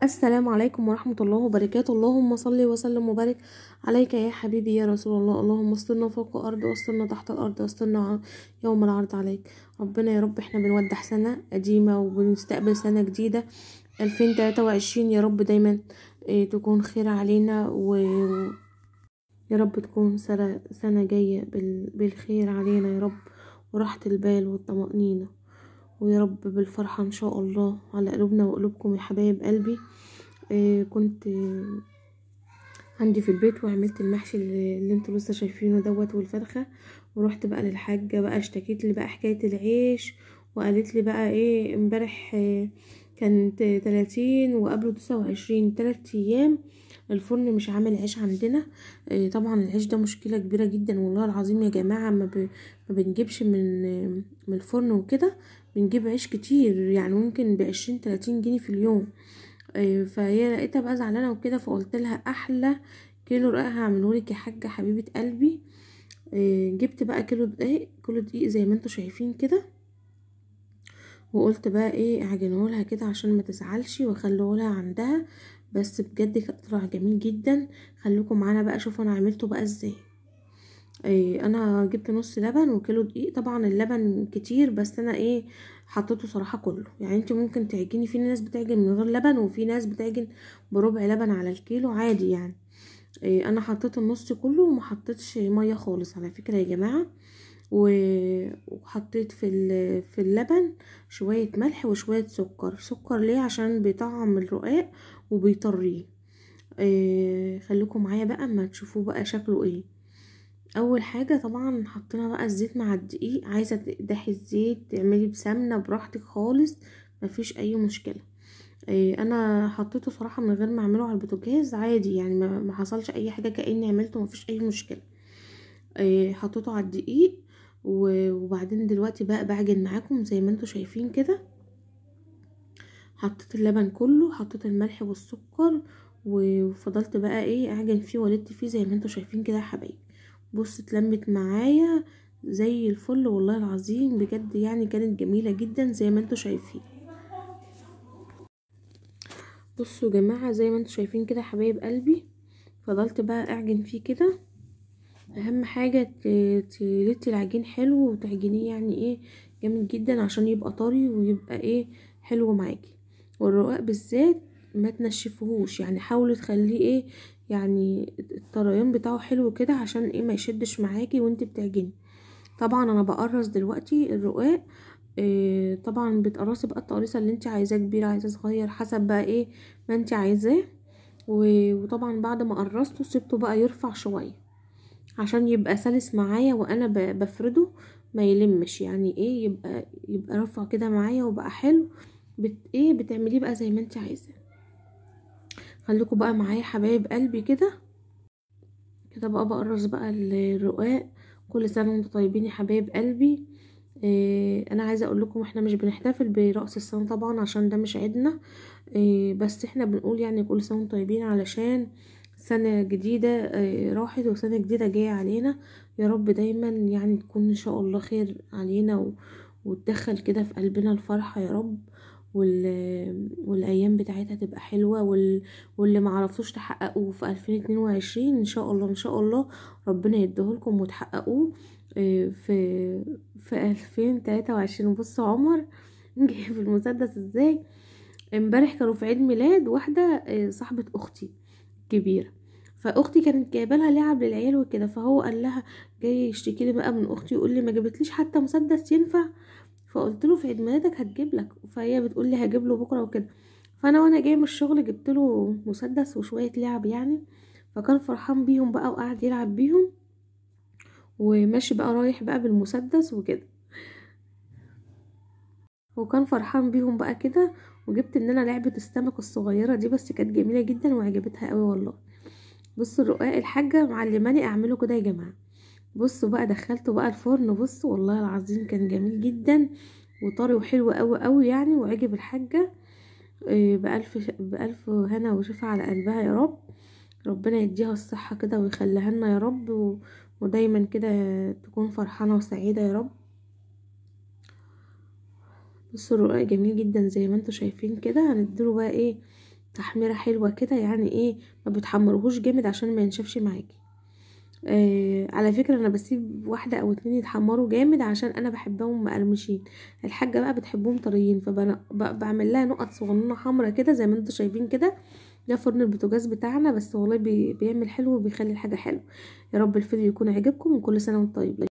السلام عليكم ورحمة الله وبركاته. اللهم صل وسلم وبارك عليك يا حبيبي يا رسول الله. اللهم استرنا فوق الأرض واسترنا تحت الأرض واسترنا يوم العرض عليك. ربنا يا رب احنا بنودع سنة قديمة وبنستقبل سنة جديدة 2023. يا رب دايما تكون خير علينا يا رب تكون سنة جاية بالخير علينا يا رب، وراحة البال والطمأنينة، ويا رب بالفرحة ان شاء الله على قلوبنا وقلوبكم يا حبايب قلبي. كنت عندي في البيت وعملت المحشي اللي انتوا لسه شايفينه دوت والفرخة، ورحت بقى للحاجة بقى اشتكيت لي بقى حكاية العيش، وقالت لي بقى ايه امبارح كانت 30 وقبله 29 3 ايام الفرن مش عامل عيش عندنا. طبعا العيش ده مشكلة كبيرة جدا والله العظيم يا جماعة. ما بنجيبش من الفرن وكده، بنجيب عيش كتير يعني ممكن ب20-30 جنيه في اليوم. فهي لقيتها بقى زعلانه وكده، فقلت لها احلى كيلو رقاق هعملهولك يا حاجه حبيبه قلبي. جبت بقى كيلو دقيق زي ما انتوا شايفين كده، وقلت بقى ايه اعجنهولها كده عشان ما تزعلش واخليهولها عندها. بس بجد طلع جميل جدا. خليكم معانا بقى شوفوا انا عملته بقى ازاي. انا جبت نص لبن وكيلو دقيق. طبعا اللبن كتير بس انا حطيته صراحة كله. يعني انت ممكن تعجني، في ناس بتعجن من غير لبن وفي ناس بتعجن بربع لبن على الكيلو عادي يعني. انا حطيت النص كله وما حطيتش مية خالص على فكرة يا جماعة. وحطيت في اللبن شوية ملح وشوية سكر ليه؟ عشان بيطعم الرقاق وبيطريه. خليكم معايا بقى اما تشوفوه بقى شكله ايه. اول حاجه طبعا حطينا بقى الزيت مع الدقيق. عايزه تقدحي الزيت تعملي بسمنه براحتك خالص، مفيش اي مشكله. انا حطيته صراحه من غير ما اعمله على البوتاجاز عادي يعني، ما حصلش اي حاجه كاني عملته، مفيش اي مشكله. حطيته على الدقيق وبعدين دلوقتي بقى بعجن معاكم زي ما انتوا شايفين كده. حطيت اللبن كله، حطيت الملح والسكر، وفضلت بقى اعجن فيه ولدت فيه زي ما انتوا شايفين كده يا حبايبي. بص اتلمت معايا زي الفل والله العظيم بجد، يعني كانت جميلة جدا زي ما انتوا شايفين. بصوا يا جماعة زي ما انتوا شايفين كده يا حبايب قلبي، فضلت بقى اعجن فيه كده. اهم حاجة تلتي العجين حلو وتعجنيه يعني جامد جدا عشان يبقى طري ويبقى حلو معاكي. والرقاق بالذات ما تنشفوهوش، يعني حاولي تخليه يعني الطريان بتاعه حلو كده عشان ما يشدش معاكي وانت بتعجني. طبعا انا بقرص دلوقتي الرقاق. طبعا بتقرصي بقى التقريصه اللي انت عايزاه، كبير عايزاه صغير، حسب بقى ما انت عايزاه. وطبعا بعد ما قرصته سيبته بقى يرفع شويه عشان يبقى سلس معايا وانا بفرده، ما يلمش يعني يبقى رفع كده معايا وبقى حلو. بتعمليه بقى زي ما انت عايزه. خليكم بقى معايا حبايب قلبي كده كده بقى بقرص بقى الرقاق. كل سنه وانتم طيبين يا حبايب قلبي. انا عايزه اقول لكم احنا مش بنحتفل برأس السنه طبعا عشان ده مش عيدنا. بس احنا بنقول يعني كل سنه وانتم طيبين علشان سنه جديده راحت وسنه جديده جايه علينا. يا رب دايما يعني تكون ان شاء الله خير علينا وتدخل كده في قلبنا الفرحه يا رب. والايام بتاعتها تبقى حلوه واللي معرفتوش تحققوه في 2022 ان شاء الله ان شاء الله ربنا يديهولكم وتحققوه في 2023. بصوا عمر جايب المسدس ازاي. امبارح كانوا في عيد ميلاد واحده صاحبه اختي كبيره، فاختي كانت جايبه لها لعب للعيال وكده، فهو قال لها جاي يشتكي لي بقى من اختي يقول لي ما جابتليش حتى مسدس ينفع. فقلت له في عيد ميلادك هتجيب لك، فهي بتقول لي هجيب له بكره وكده. وانا جاي من الشغل جبت له مسدس وشويه لعب يعني، فكان فرحان بيهم بقى وقعد يلعب بيهم وماشي بقى رايح بقى بالمسدس وكده، وكان فرحان بيهم بقى كده. وجبت ان انا لعبه السمك الصغيره دي بس كانت جميله جدا وعجبتها قوي والله. بصوا الرقاق الحاجه معلماني اعمله كده يا جماعه. بصوا بقى دخلته بقى الفرن، بصوا والله العظيم كان جميل جدا وطري وحلو قوي قوي يعني، وعجب الحاجه. بألف هنا وشفا على قلبها يا رب. ربنا يديها الصحة كده ويخليها لنا يا رب ودايما كده تكون فرحانة وسعيدة يا رب. بصوا الرقاق جميل جدا زي ما انتوا شايفين كده. هنديله بقى تحميره حلوه كده، يعني ايه ما بتحمرهوش جامد عشان ما ينشفش معاكي. على فكره انا بسيب واحده او اتنين يتحمروا جامد عشان انا بحبهم مقرمشين. الحاجه بقى بتحبهم طريين، فبعمل لها نقط صغننه حمرا كده زي ما انتوا شايفين كده. ده فرن البوتاجاز بتاعنا، بس والله بيعمل حلو وبيخلي الحاجه حلوه. يا رب الفيديو يكون عجبكم، وكل سنه وانتم طيبين.